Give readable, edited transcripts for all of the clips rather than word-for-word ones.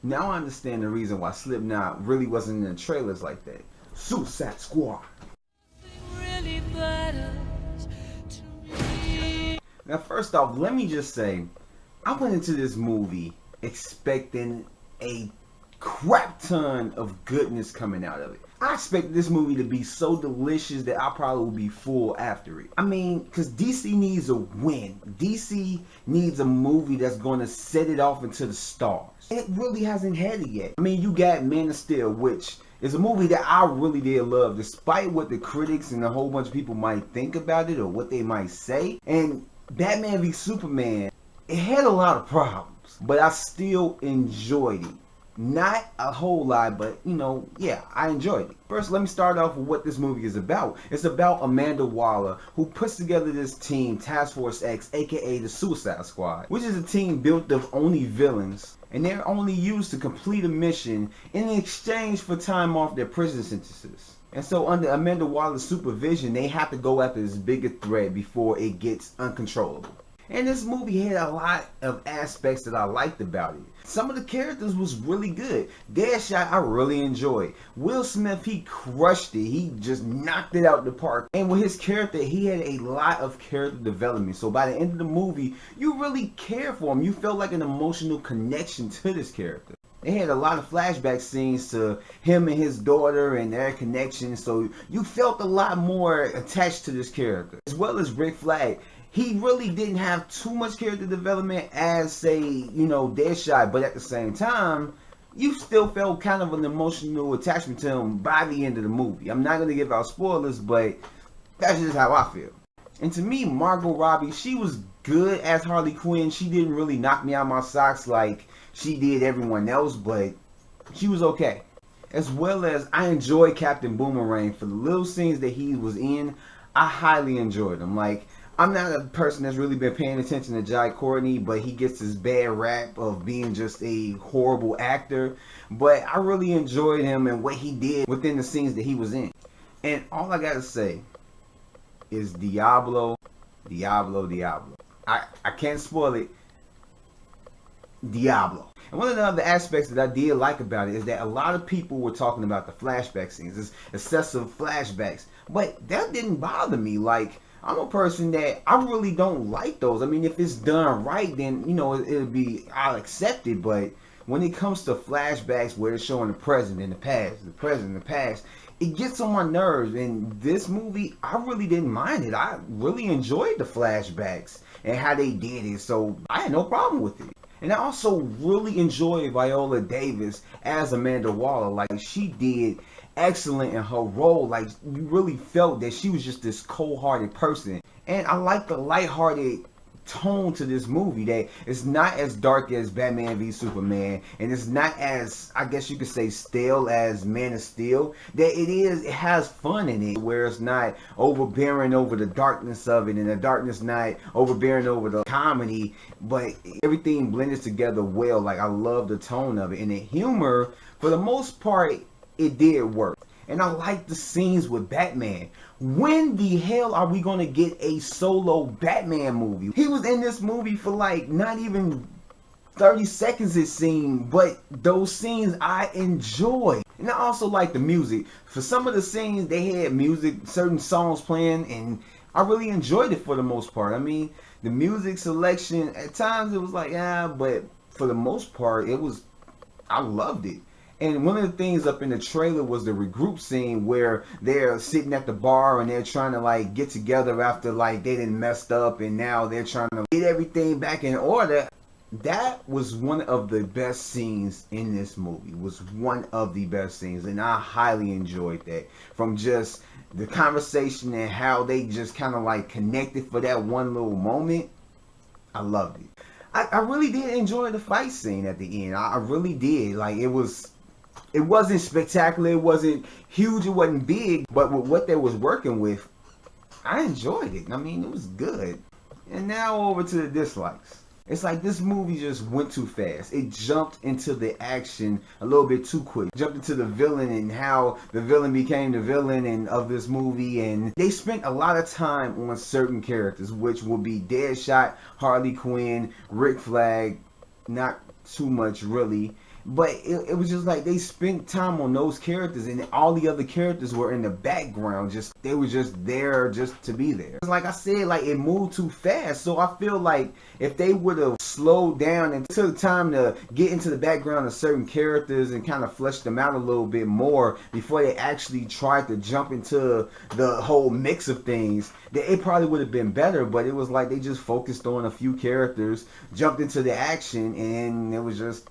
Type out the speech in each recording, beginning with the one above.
Now I understand the reason why Slipknot really wasn't in the trailers like that. Suicide Squad. Really matters to me. Now, first off, let me just say, I went into this movie expecting a crap ton of goodness coming out of it. I expected this movie to be so delicious that I probably will be full after it. I mean, because DC needs a win. DC needs a movie that's going to set it off into the stars. It really hasn't had it yet. I mean, you got Man of Steel, which is a movie that I really did love, despite what the critics and a whole bunch of people might think about it or what they might say. And Batman v Superman, it had a lot of problems, but I still enjoyed it. Not a whole lot, but yeah, I enjoyed it. First, let me start off with what this movie is about. It's about Amanda Waller, who puts together this team, Task Force X, aka the Suicide Squad, which is a team built of only villains, and they're only used to complete a mission in exchange for time off their prison sentences. And so under Amanda Waller's supervision, they have to go after this bigger threat before it gets uncontrollable. And this movie had a lot of aspects that I liked about it. Some of the characters was really good. Deadshot, I really enjoyed. Will Smith, he crushed it. He just knocked it out the park. And with his character, he had a lot of character development. So by the end of the movie, you really cared for him. You felt like an emotional connection to this character. They had a lot of flashback scenes to him and his daughter and their connection. So you felt a lot more attached to this character. As well as Rick Flag. He really didn't have too much character development as, say, Deadshot, but at the same time, you still felt kind of an emotional attachment to him by the end of the movie. I'm not going to give out spoilers, but that's just how I feel. And to me, Margot Robbie, she was good as Harley Quinn. She didn't really knock me out my socks like she did everyone else, but she was okay. As well as I enjoyed Captain Boomerang. For the little scenes that he was in, I highly enjoyed him. Like, I'm not a person that's really been paying attention to Jai Courtney, but he gets this bad rap of being just a horrible actor. But I really enjoyed him and what he did within the scenes that he was in. And all I gotta say is Diablo, Diablo, Diablo. I can't spoil it. Diablo. And one of the other aspects that I did like about it is that a lot of people were talking about the flashback scenes, this excessive flashbacks. But that didn't bother me. Like, I'm a person that I really don't like those. I mean, if it's done right, then, I'll accept it. But when it comes to flashbacks where it's showing the present and the past, the present and the past, it gets on my nerves. And this movie, I really didn't mind it. I really enjoyed the flashbacks and how they did it. So I had no problem with it. And I also really enjoyed Viola Davis as Amanda Waller. Like, she did excellent in her role. Like, you really felt that she was just this cold-hearted person. And I like the lighthearted tone to this movie, that it's not as dark as Batman v Superman, and it's not as, I guess you could say, stale as Man of Steel. That it has fun in it, where it's not overbearing over the darkness of it, and the darkness not overbearing over the comedy, but everything blended together well. Like, I love the tone of it, and the humor, for the most part, it did work. And I like the scenes with Batman. When the hell are we gonna get a solo Batman movie? He was in this movie for like not even 30 seconds it seemed, but those scenes I enjoy. And I also like the music. For some of the scenes they had music, certain songs playing, and I really enjoyed it for the most part. I mean, the music selection, at times it was like, but for the most part I loved it. And one of the things up in the trailer was the regroup scene where they're sitting at the bar and they're trying to like get together after like they didn't messed up, and now they're trying to get everything back in order. That was one of the best scenes in this movie. Was one of the best scenes, and I highly enjoyed that. From just the conversation and how they just kind of like connected for that one little moment. I loved it. I really did enjoy the fight scene at the end. I really did. Like, it wasn't spectacular, it wasn't huge, it wasn't big, but with what they was working with, I enjoyed it. I mean, it was good. And now over to the dislikes. It's like this movie just went too fast. It jumped into the action a little bit too quick. Jumped into the villain and how the villain became the villain of this movie. And they spent a lot of time on certain characters, which will be Deadshot, Harley Quinn, Rick Flag, not too much really. But it was just like they spent time on those characters, and all the other characters were in the background. Just they were just there just to be there. Like I said, like it moved too fast. So I feel like if they would have slowed down and took time to get into the background of certain characters and kind of flesh them out a little bit more before they actually tried to jump into the whole mix of things, that it probably would have been better. But it was like they just focused on a few characters, jumped into the action, and it was just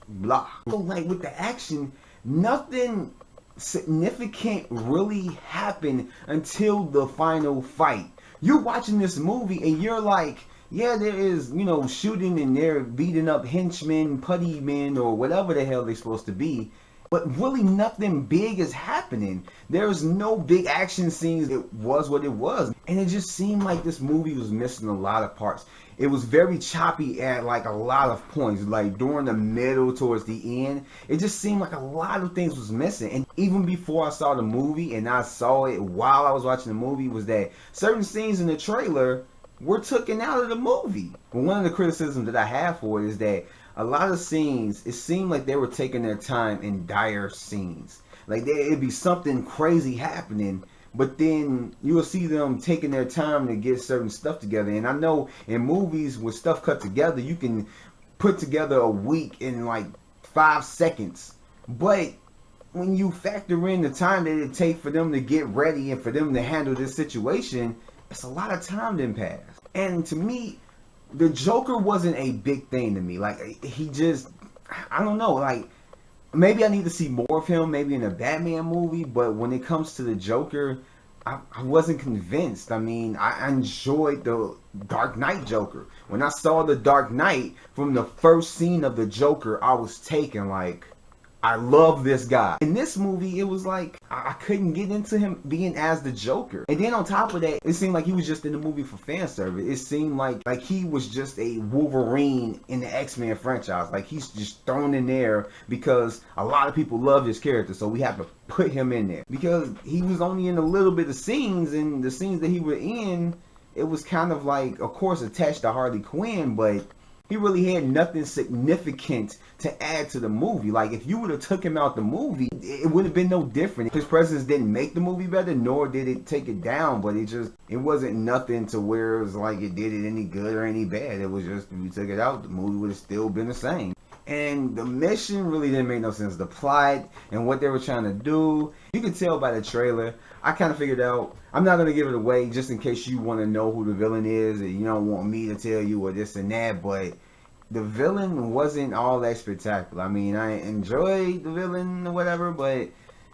blah. So like with the action, nothing significant really happened until the final fight. You're watching this movie and you're like, yeah, there is, shooting and they're beating up henchmen, putty men, or whatever the hell they're supposed to be. But really nothing big is happening. There's no big action scenes. It was what it was. And it just seemed like this movie was missing a lot of parts. It was very choppy at like a lot of points. Like during the middle towards the end, it just seemed like a lot of things was missing. And even before I saw the movie, and I saw it while I was watching the movie, was that certain scenes in the trailer were taken out of the movie. But one of the criticisms that I have for it is that a lot of scenes, it seemed like they were taking their time in dire scenes. Like it'd be something crazy happening, but then you'll see them taking their time to get certain stuff together. And I know in movies, with stuff cut together, you can put together a week in like 5 seconds. But when you factor in the time that it takes for them to get ready and for them to handle this situation, it's a lot of time that passed. And to me, the Joker wasn't a big thing to me. Like, he just, I don't know, like, maybe I need to see more of him, maybe in a Batman movie, but when it comes to the Joker, I wasn't convinced. I mean, I enjoyed the Dark Knight Joker. When I saw the Dark Knight, from the first scene of the Joker, I was taken, like, I love this guy. In this movie, it was like I couldn't get into him being as the Joker. And then on top of that, it seemed like he was just in the movie for fan service. It seemed like he was just a Wolverine in the X-Men franchise. Like he's just thrown in there because a lot of people love his character, so we have to put him in there. Because he was only in a little bit of scenes, and the scenes that he was in, it was kind of like, of course, attached to Harley Quinn, but he really had nothing significant to add to the movie. Like, if you would have took him out the movie, it would have been no different. His presence didn't make the movie better, nor did it take it down, but it wasn't nothing to where it was like it did it any good or any bad. It was just, if you took it out, the movie would have still been the same. And the mission really didn't make no sense. The plot and what they were trying to do, you could tell by the trailer. I kind of figured out, I'm not going to give it away just in case you want to know who the villain is and you don't want me to tell you or this and that, but the villain wasn't all that spectacular. I mean, I enjoyed the villain or whatever, but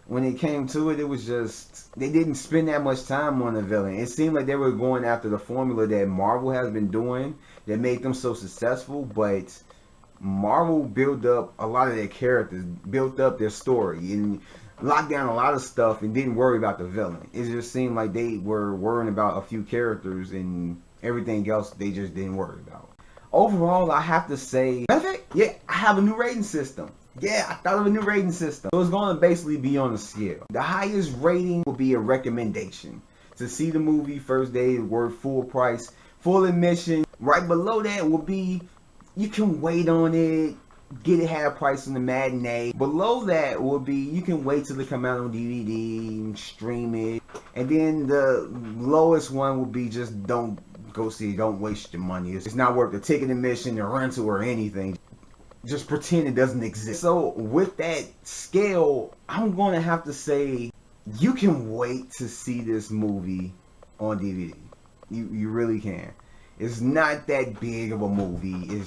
when it came to it, it was just, they didn't spend that much time on the villain. It seemed like they were going after the formula that Marvel has been doing that made them so successful, but Marvel built up a lot of their characters, built up their story, and locked down a lot of stuff and didn't worry about the villain. It just seemed like they were worrying about a few characters and everything else they just didn't worry about. Overall, I have to say, matter of fact, yeah, I have a new rating system. Yeah, I thought of a new rating system. So it's going to basically be on a scale. The highest rating will be a recommendation. To see the movie first day, worth full price, full admission. Right below that will be, you can wait on it, get it half price on the matinee. Below that will be, you can wait till it come out on DVD, stream it. And then the lowest one will be, just don't go see it, don't waste your money. It's not worth the ticket admission, the rental, or anything. Just pretend it doesn't exist. So with that scale, I'm going to have to say, you can wait to see this movie on DVD. You really can. It's not that big of a movie.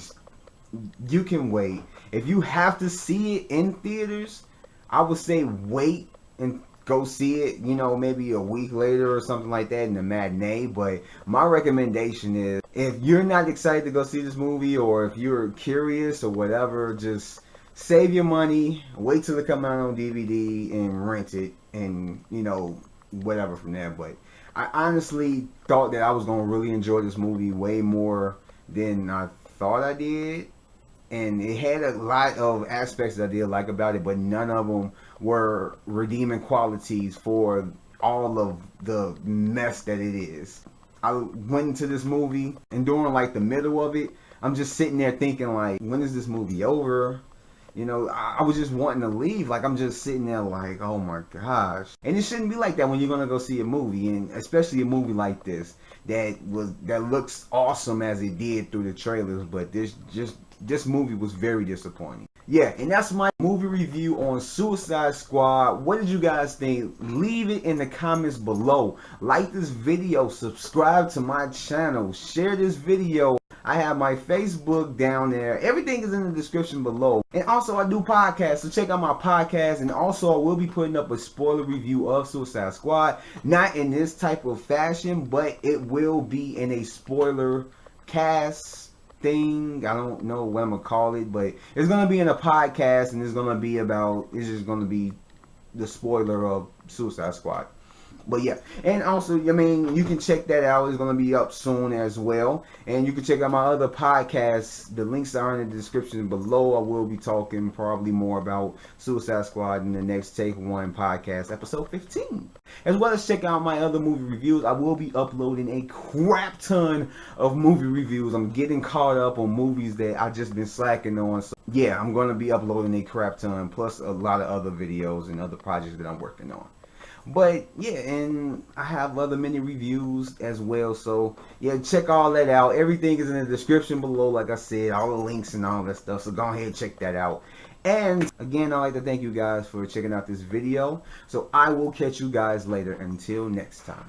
You can wait. If you have to see it in theaters, I would say wait and go see it, maybe a week later or something like that in the matinee. But my recommendation is, if you're not excited to go see this movie, or if you're curious or whatever, just save your money, wait till it come out on DVD and rent it, and whatever from there. But I honestly thought that I was going to really enjoy this movie way more than I thought I did. And it had a lot of aspects that I did like about it, but none of them were redeeming qualities for all of the mess that it is. I went into this movie, and during like the middle of it, I'm just sitting there thinking like, when is this movie over? You know, I was just wanting to leave. Like, I'm just sitting there like, oh my gosh. And it shouldn't be like that when you're gonna go see a movie, and especially a movie like this that looks awesome as it did through the trailers. But this movie was very disappointing. Yeah, and that's my movie review on Suicide Squad. What did you guys think? Leave it in the comments below. Like this video, subscribe to my channel, share this video. I have my Facebook down there. Everything is in the description below. And also I do podcasts, so check out my podcast. And also I will be putting up a spoiler review of Suicide Squad. Not in this type of fashion, but it will be in a spoiler cast thing. I don't know what I'm gonna call it, but it's gonna be in a podcast, and it's just gonna be the spoiler of Suicide Squad. But yeah, and also, I mean, you can check that out. It's going to be up soon as well. And you can check out my other podcasts. The links are in the description below. I will be talking probably more about Suicide Squad in the next Take One podcast, episode 15. As well as check out my other movie reviews. I will be uploading a crap ton of movie reviews. I'm getting caught up on movies that I've just been slacking on. So yeah, I'm going to be uploading a crap ton, plus a lot of other videos and other projects that I'm working on. But yeah, and I have other mini reviews as well, so yeah, check all that out. Everything is in the description below, like I said, all the links and all that stuff, so go ahead and check that out. And again, I'd like to thank you guys for checking out this video, so I will catch you guys later. Until next time.